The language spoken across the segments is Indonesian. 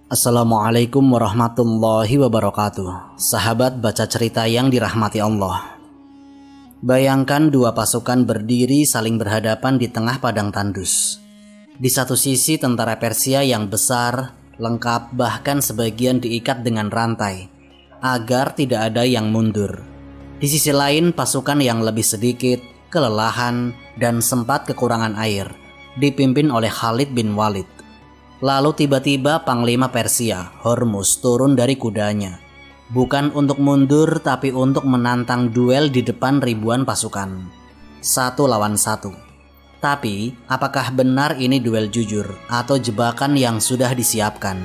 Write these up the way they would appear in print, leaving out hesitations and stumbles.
Assalamualaikum warahmatullahi wabarakatuh. Sahabat baca cerita yang dirahmati Allah. Bayangkan dua pasukan berdiri saling berhadapan di tengah padang tandus. Di satu sisi tentara Persia yang besar, lengkap, bahkan sebagian diikat dengan rantai agar tidak ada yang mundur. Di sisi lain pasukan yang lebih sedikit, kelelahan, dan sempat kekurangan air, dipimpin oleh Khalid bin Walid. Lalu tiba-tiba Panglima Persia, Hormuz, turun dari kudanya. Bukan untuk mundur, tapi untuk menantang duel di depan ribuan pasukan. 1 lawan 1. Tapi, apakah benar ini duel jujur atau jebakan yang sudah disiapkan?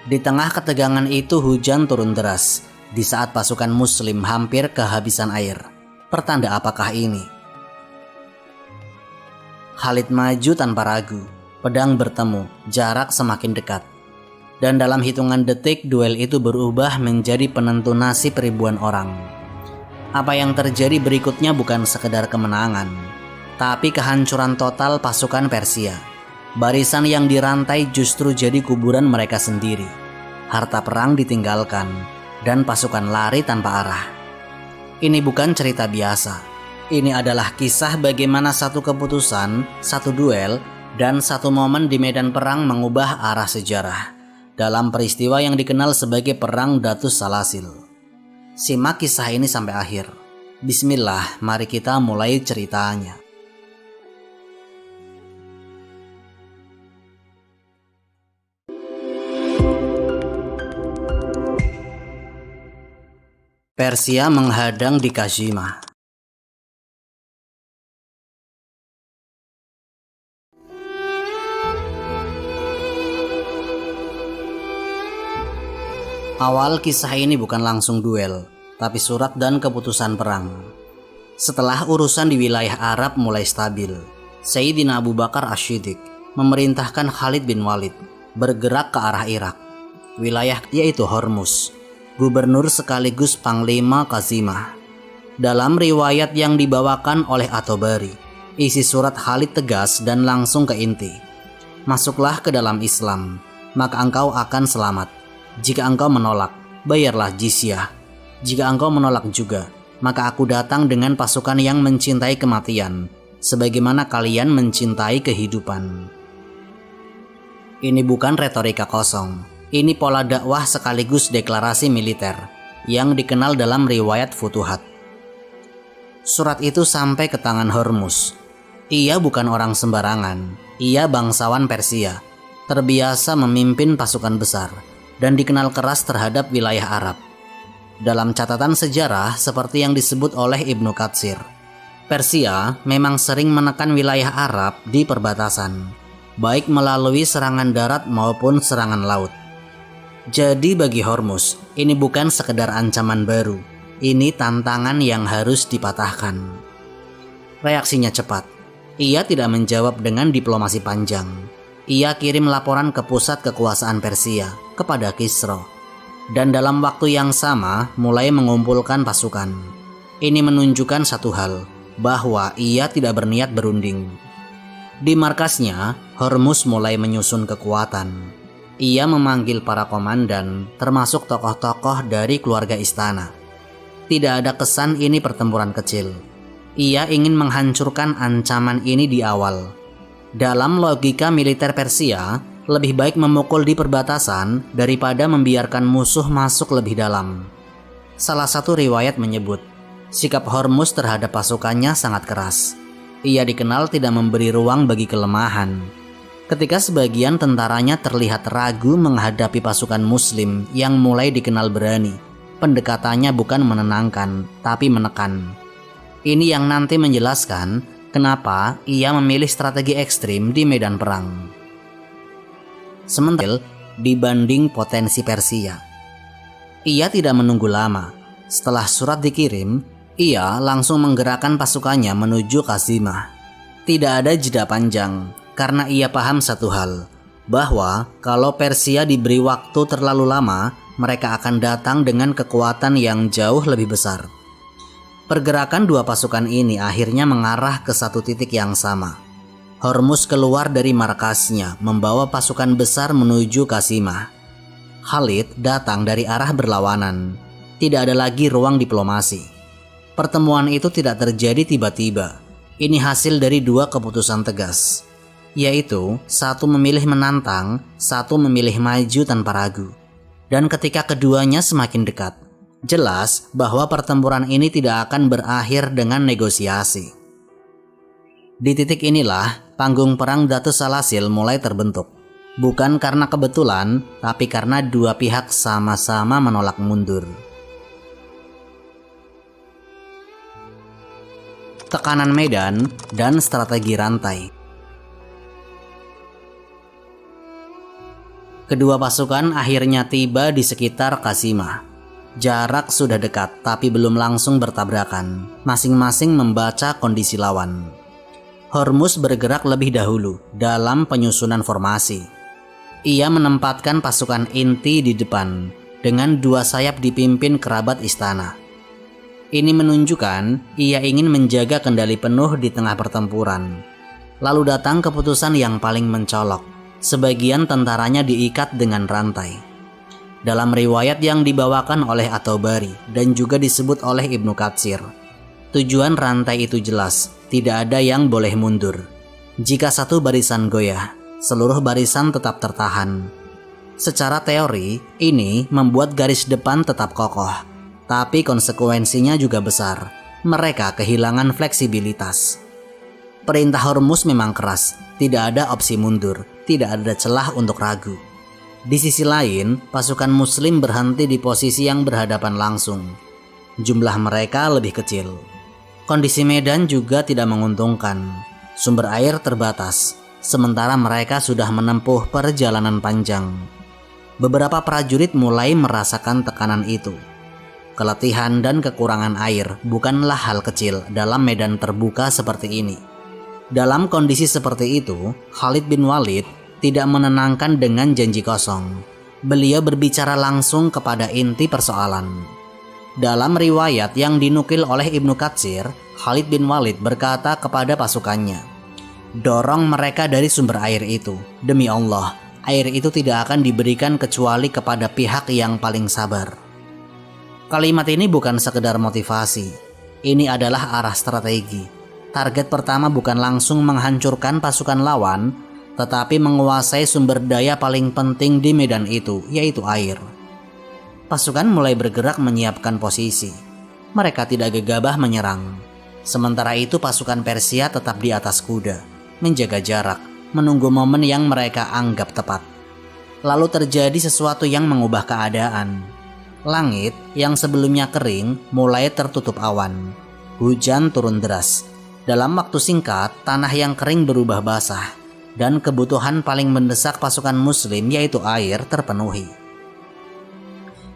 Di tengah ketegangan itu hujan turun deras. Di saat pasukan Muslim hampir kehabisan air. Pertanda apakah ini? Khalid maju tanpa ragu. Pedang bertemu, jarak semakin dekat. Dan dalam hitungan detik duel itu berubah menjadi penentu nasib ribuan orang. Apa yang terjadi berikutnya bukan sekedar kemenangan, tapi kehancuran total pasukan Persia. Barisan yang dirantai justru jadi kuburan mereka sendiri. Harta perang ditinggalkan, dan pasukan lari tanpa arah. Ini bukan cerita biasa. Ini adalah kisah bagaimana satu keputusan, satu duel, dan satu momen di medan perang mengubah arah sejarah dalam peristiwa yang dikenal sebagai Perang Datus Salasil. Simak kisah ini sampai akhir. Bismillah, mari kita mulai ceritanya. Persia menghadang di Kazimah. Awal kisah ini bukan langsung duel, tapi surat dan keputusan perang. Setelah urusan di wilayah Arab mulai stabil, Sayyidina Abu Bakar Ash-Shiddiq memerintahkan Khalid bin Walid bergerak ke arah Irak. Wilayah yaitu Hormuz, gubernur sekaligus Panglima Kazimah. Dalam riwayat yang dibawakan oleh At-Tabari, isi surat Khalid tegas dan langsung ke inti. Masuklah ke dalam Islam, maka engkau akan selamat. Jika engkau menolak, bayarlah jizyah. Jika engkau menolak juga, maka aku datang dengan pasukan yang mencintai kematian, sebagaimana kalian mencintai kehidupan. Ini bukan retorika kosong. Ini pola dakwah sekaligus deklarasi militer yang dikenal dalam riwayat Futuhat. Surat itu sampai ke tangan Hormuz. Ia bukan orang sembarangan. Ia bangsawan Persia, terbiasa memimpin pasukan besar, dan dikenal keras terhadap wilayah Arab. Dalam catatan sejarah seperti yang disebut oleh Ibnu Katsir, Persia memang sering menekan wilayah Arab di perbatasan, baik melalui serangan darat maupun serangan laut. Jadi bagi Hormuz, ini bukan sekedar ancaman baru, ini tantangan yang harus dipatahkan. Reaksinya cepat. Ia tidak menjawab dengan diplomasi panjang. Ia kirim laporan ke pusat kekuasaan Persia, kepada Kisra, dan dalam waktu yang sama mulai mengumpulkan pasukan. Ini menunjukkan satu hal, bahwa ia tidak berniat berunding. Di markasnya, Hormuz mulai menyusun kekuatan. Ia memanggil para komandan, termasuk tokoh-tokoh dari keluarga istana. Tidak ada kesan ini pertempuran kecil. Ia ingin menghancurkan ancaman ini di awal. Dalam logika militer Persia, lebih baik memukul di perbatasan daripada membiarkan musuh masuk lebih dalam. Salah satu riwayat menyebut, sikap Hormuz terhadap pasukannya sangat keras. Ia dikenal tidak memberi ruang bagi kelemahan. Ketika sebagian tentaranya terlihat ragu menghadapi pasukan Muslim yang mulai dikenal berani, pendekatannya bukan menenangkan, tapi menekan. Ini yang nanti menjelaskan kenapa ia memilih strategi ekstrim di medan perang. Sementara dibanding potensi Persia, ia tidak menunggu lama. Setelah surat dikirim, ia langsung menggerakkan pasukannya menuju Kazimah. Tidak ada jeda panjang, karena ia paham satu hal, bahwa kalau Persia diberi waktu terlalu lama, mereka akan datang dengan kekuatan yang jauh lebih besar. Pergerakan dua pasukan ini akhirnya mengarah ke satu titik yang sama. Hormuz keluar dari markasnya membawa pasukan besar menuju Kazimah. Khalid datang dari arah berlawanan. Tidak ada lagi ruang diplomasi. Pertemuan itu tidak terjadi tiba-tiba. Ini hasil dari dua keputusan tegas, yaitu satu memilih menantang, satu memilih maju tanpa ragu. Dan ketika keduanya semakin dekat, jelas bahwa pertempuran ini tidak akan berakhir dengan negosiasi. Di titik inilah panggung perang Datu Salasil mulai terbentuk. Bukan karena kebetulan, tapi karena dua pihak sama-sama menolak mundur. Tekanan medan dan strategi rantai. Kedua pasukan akhirnya tiba di sekitar Qasimah. Jarak sudah dekat tapi belum langsung bertabrakan. Masing-masing membaca kondisi lawan. Hormuz bergerak lebih dahulu dalam penyusunan formasi. Ia menempatkan pasukan inti di depan dengan dua sayap dipimpin kerabat istana. Ini menunjukkan ia ingin menjaga kendali penuh di tengah pertempuran. Lalu datang keputusan yang paling mencolok. Sebagian tentaranya diikat dengan rantai. Dalam riwayat yang dibawakan oleh At-Tabari dan juga disebut oleh Ibnu Katsir, tujuan rantai itu jelas, tidak ada yang boleh mundur. Jika satu barisan goyah, seluruh barisan tetap tertahan. Secara teori, ini membuat garis depan tetap kokoh, tapi konsekuensinya juga besar. Mereka kehilangan fleksibilitas. Perintah Hormuz memang keras, tidak ada opsi mundur, tidak ada celah untuk ragu. Di sisi lain, pasukan Muslim berhenti di posisi yang berhadapan langsung. Jumlah mereka lebih kecil. Kondisi medan juga tidak menguntungkan. Sumber air terbatas, sementara mereka sudah menempuh perjalanan panjang. Beberapa prajurit mulai merasakan tekanan itu. Keletihan dan kekurangan air bukanlah hal kecil dalam medan terbuka seperti ini. Dalam kondisi seperti itu, Khalid bin Walid tidak menenangkan dengan janji kosong. Beliau berbicara langsung kepada inti persoalan. Dalam riwayat yang dinukil oleh Ibnu Katsir, Khalid bin Walid berkata kepada pasukannya, "Dorong mereka dari sumber air itu. Demi Allah, air itu tidak akan diberikan kecuali kepada pihak yang paling sabar." Kalimat ini bukan sekedar motivasi. Ini adalah arah strategi. Target pertama bukan langsung menghancurkan pasukan lawan, tetapi menguasai sumber daya paling penting di medan itu, yaitu air. Pasukan mulai bergerak menyiapkan posisi. Mereka tidak gegabah menyerang. Sementara itu pasukan Persia tetap di atas kuda, menjaga jarak, menunggu momen yang mereka anggap tepat. Lalu terjadi sesuatu yang mengubah keadaan. Langit yang sebelumnya kering mulai tertutup awan. Hujan turun deras. Dalam waktu singkat, tanah yang kering berubah basah, dan kebutuhan paling mendesak pasukan Muslim yaitu air terpenuhi.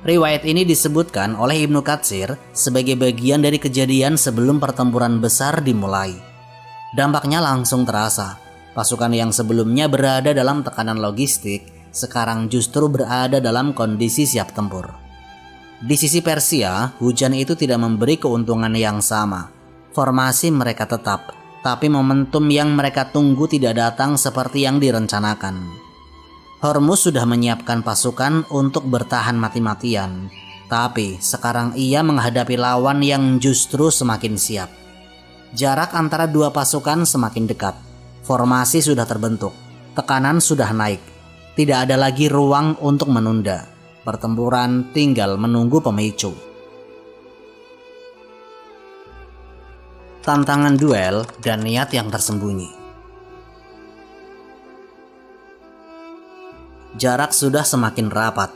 Riwayat ini disebutkan oleh Ibnu Katsir sebagai bagian dari kejadian sebelum pertempuran besar dimulai. Dampaknya langsung terasa. Pasukan yang sebelumnya berada dalam tekanan logistik, sekarang justru berada dalam kondisi siap tempur. Di sisi Persia, hujan itu tidak memberi keuntungan yang sama. Formasi mereka tetap, tapi momentum yang mereka tunggu tidak datang seperti yang direncanakan. Hormuz sudah menyiapkan pasukan untuk bertahan mati-matian, tapi sekarang ia menghadapi lawan yang justru semakin siap. Jarak antara dua pasukan semakin dekat. Formasi sudah terbentuk, tekanan sudah naik. Tidak ada lagi ruang untuk menunda. Pertempuran tinggal menunggu pemicu. Tantangan duel dan niat yang tersembunyi. Jarak sudah semakin rapat.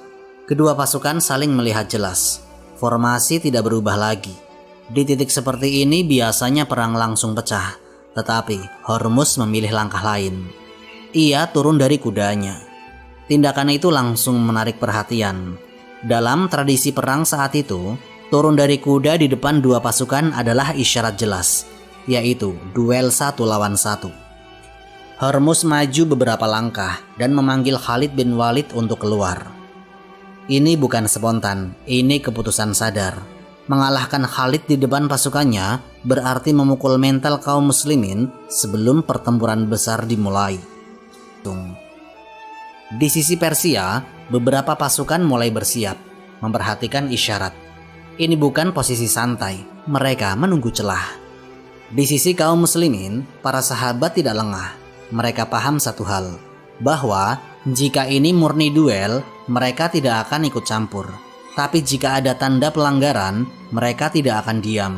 Kedua pasukan saling melihat jelas. Formasi tidak berubah lagi. Di titik seperti ini biasanya perang langsung pecah, tetapi Hormuz memilih langkah lain. Ia turun dari kudanya. Tindakan itu langsung menarik perhatian. Dalam tradisi perang saat itu, turun dari kuda di depan dua pasukan adalah isyarat jelas, yaitu duel 1 lawan 1. Hormuz maju beberapa langkah dan memanggil Khalid bin Walid untuk keluar. Ini bukan spontan, ini keputusan sadar. Mengalahkan Khalid di depan pasukannya berarti memukul mental kaum muslimin sebelum pertempuran besar dimulai. Di sisi Persia, beberapa pasukan mulai bersiap, memperhatikan isyarat. Ini bukan posisi santai, mereka menunggu celah. Di sisi kaum muslimin, para sahabat tidak lengah. Mereka paham satu hal, bahwa jika ini murni duel, mereka tidak akan ikut campur. Tapi jika ada tanda pelanggaran, mereka tidak akan diam.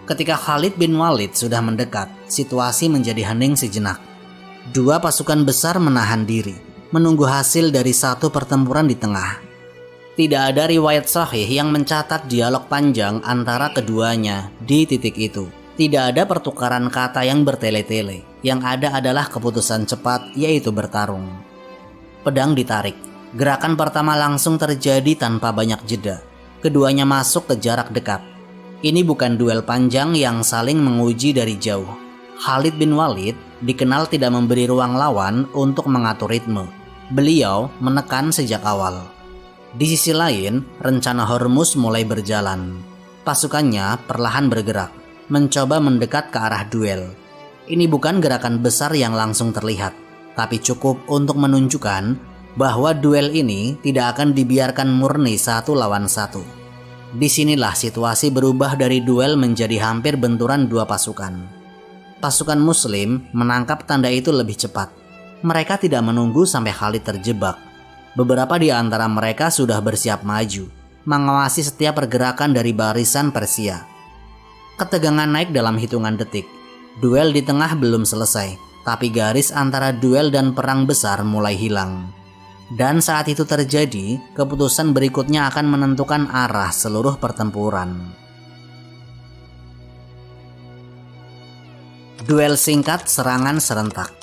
Ketika Khalid bin Walid sudah mendekat, situasi menjadi hening sejenak. Dua pasukan besar menahan diri, menunggu hasil dari satu pertempuran di tengah. Tidak ada riwayat sahih yang mencatat dialog panjang antara keduanya di titik itu. Tidak ada pertukaran kata yang bertele-tele. Yang ada adalah keputusan cepat, yaitu bertarung. Pedang ditarik. Gerakan pertama langsung terjadi tanpa banyak jeda. Keduanya masuk ke jarak dekat. Ini bukan duel panjang yang saling menguji dari jauh. Khalid bin Walid dikenal tidak memberi ruang lawan untuk mengatur ritme. Beliau menekan sejak awal. Di sisi lain, rencana Hormuz mulai berjalan. Pasukannya perlahan bergerak, mencoba mendekat ke arah duel. Ini bukan gerakan besar yang langsung terlihat, tapi cukup untuk menunjukkan bahwa duel ini tidak akan dibiarkan murni satu lawan satu. Disinilah situasi berubah dari duel menjadi hampir benturan dua pasukan. Pasukan Muslim menangkap tanda itu lebih cepat. Mereka tidak menunggu sampai Khalid terjebak. Beberapa di antara mereka sudah bersiap maju, mengawasi setiap pergerakan dari barisan Persia. Ketegangan naik dalam hitungan detik. Duel di tengah belum selesai, tapi garis antara duel dan perang besar mulai hilang. Dan saat itu terjadi, keputusan berikutnya akan menentukan arah seluruh pertempuran. Duel singkat, serangan serentak.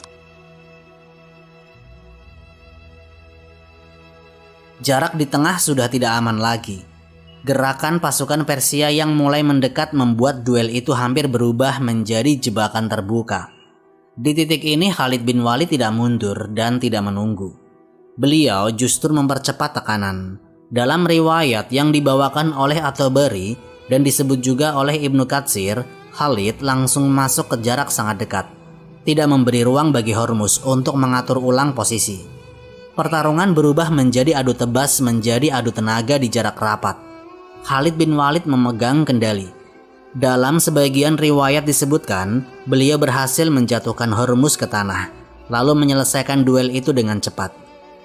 Jarak di tengah sudah tidak aman lagi. Gerakan pasukan Persia yang mulai mendekat membuat duel itu hampir berubah menjadi jebakan terbuka. Di titik ini Khalid bin Walid tidak mundur dan tidak menunggu. Beliau justru mempercepat tekanan. Dalam riwayat yang dibawakan oleh At-Tabari dan disebut juga oleh Ibnu Katsir, Khalid langsung masuk ke jarak sangat dekat, tidak memberi ruang bagi Hormuz untuk mengatur ulang posisi. Pertarungan berubah menjadi adu tebas, menjadi adu tenaga di jarak rapat. Khalid bin Walid memegang kendali. Dalam sebagian riwayat disebutkan, beliau berhasil menjatuhkan Hormuz ke tanah, lalu menyelesaikan duel itu dengan cepat.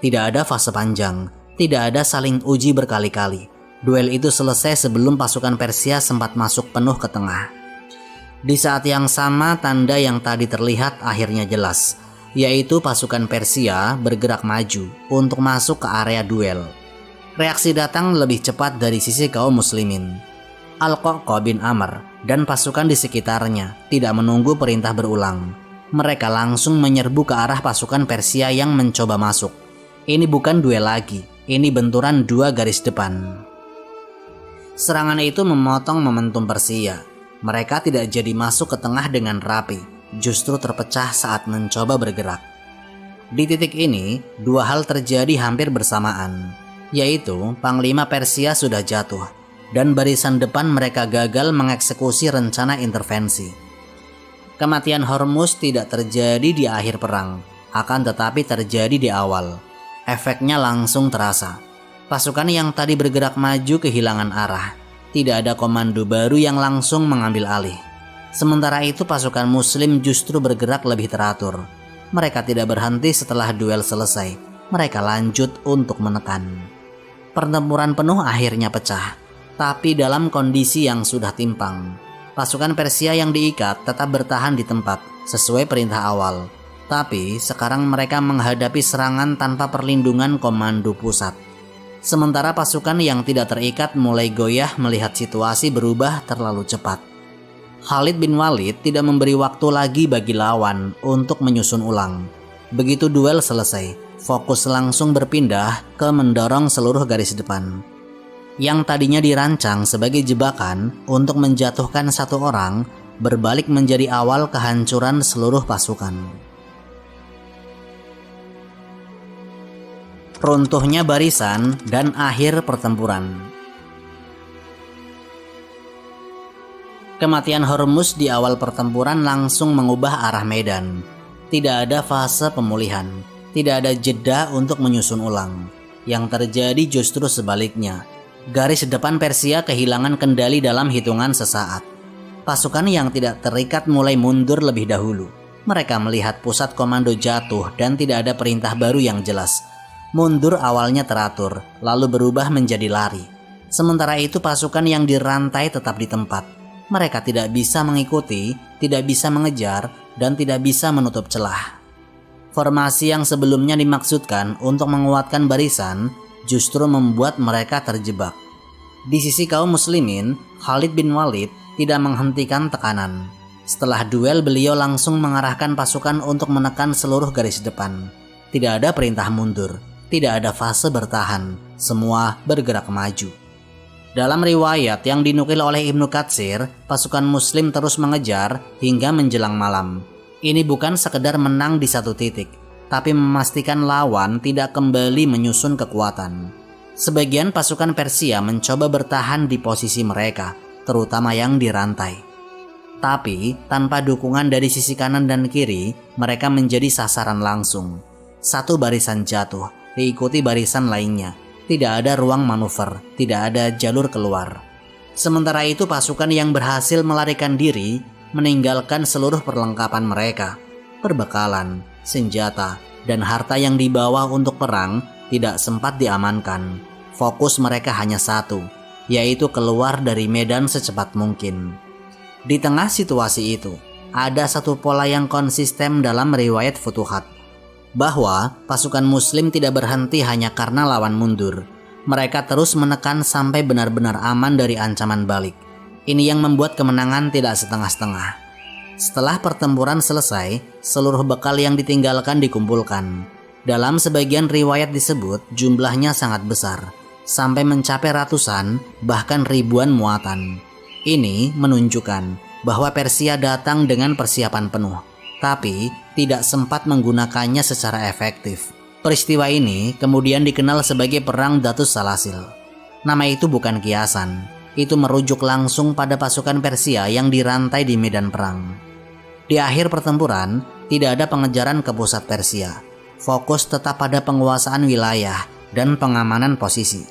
Tidak ada fase panjang, tidak ada saling uji berkali-kali. Duel itu selesai sebelum pasukan Persia sempat masuk penuh ke tengah. Di saat yang sama, tanda yang tadi terlihat akhirnya jelas, yaitu pasukan Persia bergerak maju untuk masuk ke area duel. Reaksi datang lebih cepat dari sisi kaum muslimin. Al-Qa'qa bin Amr dan pasukan di sekitarnya tidak menunggu perintah berulang. Mereka langsung menyerbu ke arah pasukan Persia yang mencoba masuk. Ini bukan duel lagi, ini benturan dua garis depan. Serangan itu memotong momentum Persia. Mereka tidak jadi masuk ke tengah dengan rapi, justru terpecah saat mencoba bergerak. Di titik ini, dua hal terjadi hampir bersamaan, yaitu Panglima Persia sudah jatuh, dan barisan depan mereka gagal mengeksekusi rencana intervensi. Kematian Hormuz tidak terjadi di akhir perang, akan tetapi terjadi di awal. Efeknya langsung terasa. Pasukan yang tadi bergerak maju kehilangan arah. Tidak ada komando baru yang langsung mengambil alih. Sementara itu pasukan Muslim justru bergerak lebih teratur. Mereka tidak berhenti setelah duel selesai. Mereka lanjut untuk menekan. Pertempuran penuh akhirnya pecah, tapi dalam kondisi yang sudah timpang. Pasukan Persia yang diikat tetap bertahan di tempat sesuai perintah awal. Tapi sekarang mereka menghadapi serangan tanpa perlindungan komando pusat. Sementara pasukan yang tidak terikat mulai goyah melihat situasi berubah terlalu cepat. Khalid bin Walid tidak memberi waktu lagi bagi lawan untuk menyusun ulang. Begitu duel selesai, fokus langsung berpindah ke mendorong seluruh garis depan. Yang tadinya dirancang sebagai jebakan untuk menjatuhkan satu orang, berbalik menjadi awal kehancuran seluruh pasukan. Runtuhnya barisan dan akhir pertempuran. Kematian Hormuz di awal pertempuran langsung mengubah arah medan. Tidak ada fase pemulihan, Tidak ada jeda untuk menyusun ulang. Yang terjadi justru sebaliknya. Garis depan Persia kehilangan kendali dalam hitungan sesaat. Pasukan yang tidak terikat mulai mundur lebih dahulu. Mereka melihat pusat komando jatuh dan tidak ada perintah baru yang jelas. Mundur awalnya teratur, lalu berubah menjadi lari. Sementara itu pasukan yang dirantai tetap di tempat. Mereka tidak bisa mengikuti, tidak bisa mengejar, dan tidak bisa menutup celah. Formasi yang sebelumnya dimaksudkan untuk menguatkan barisan justru membuat mereka terjebak. Di sisi kaum muslimin, Khalid bin Walid tidak menghentikan tekanan. Setelah duel, beliau langsung mengarahkan pasukan untuk menekan seluruh garis depan. Tidak ada perintah mundur, tidak ada fase bertahan, semua bergerak maju. Dalam riwayat yang dinukil oleh Ibnu Katsir, pasukan muslim terus mengejar hingga menjelang malam. Ini bukan sekedar menang di satu titik, tapi memastikan lawan tidak kembali menyusun kekuatan. Sebagian pasukan Persia mencoba bertahan di posisi mereka, terutama yang dirantai. Tapi tanpa dukungan dari sisi kanan dan kiri, mereka menjadi sasaran langsung. Satu barisan jatuh, diikuti barisan lainnya. Tidak ada ruang manuver, tidak ada jalur keluar. Sementara itu pasukan yang berhasil melarikan diri meninggalkan seluruh perlengkapan mereka. Perbekalan, senjata, dan harta yang dibawa untuk perang tidak sempat diamankan. Fokus mereka hanya satu, yaitu keluar dari medan secepat mungkin. Di tengah situasi itu, ada satu pola yang konsisten dalam riwayat Futuhat, bahwa pasukan muslim tidak berhenti hanya karena lawan mundur. Mereka terus menekan sampai benar-benar aman dari ancaman balik. Ini yang membuat kemenangan tidak setengah-setengah. Setelah pertempuran selesai, seluruh bekal yang ditinggalkan dikumpulkan. Dalam sebagian riwayat disebut jumlahnya sangat besar, sampai mencapai ratusan bahkan ribuan muatan. Ini menunjukkan bahwa Persia datang dengan persiapan penuh, tapi tidak sempat menggunakannya secara efektif. Peristiwa ini kemudian dikenal sebagai Perang Datus Salasil. Nama itu bukan kiasan, itu merujuk langsung pada pasukan Persia yang dirantai di medan perang. Di akhir pertempuran, tidak ada pengejaran ke pusat Persia. Fokus tetap pada penguasaan wilayah dan pengamanan posisi.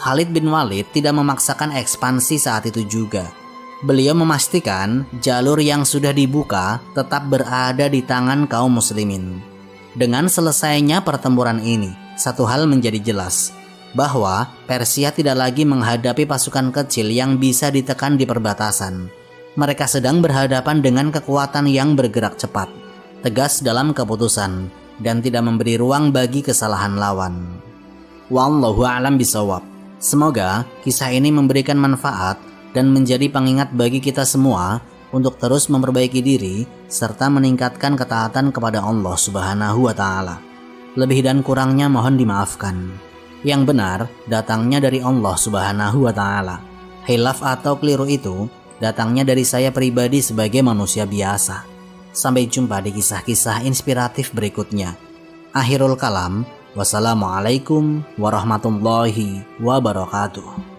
Khalid bin Walid tidak memaksakan ekspansi saat itu juga. Beliau memastikan jalur yang sudah dibuka tetap berada di tangan kaum muslimin. Dengan selesainya pertempuran ini, satu hal menjadi jelas, bahwa Persia tidak lagi menghadapi pasukan kecil yang bisa ditekan di perbatasan. Mereka sedang berhadapan dengan kekuatan yang bergerak cepat, tegas dalam keputusan, dan tidak memberi ruang bagi kesalahan lawan. Wallahu a'lam bishawab. Semoga kisah ini memberikan manfaat dan menjadi pengingat bagi kita semua untuk terus memperbaiki diri serta meningkatkan ketaatan kepada Allah Subhanahu wa Ta'ala. Lebih dan kurangnya mohon dimaafkan. Yang benar datangnya dari Allah Subhanahu wa Ta'ala. Khilaf atau keliru itu datangnya dari saya pribadi sebagai manusia biasa. Sampai jumpa di kisah-kisah inspiratif berikutnya. Akhirul kalam, wassalamualaikum warahmatullahi wabarakatuh.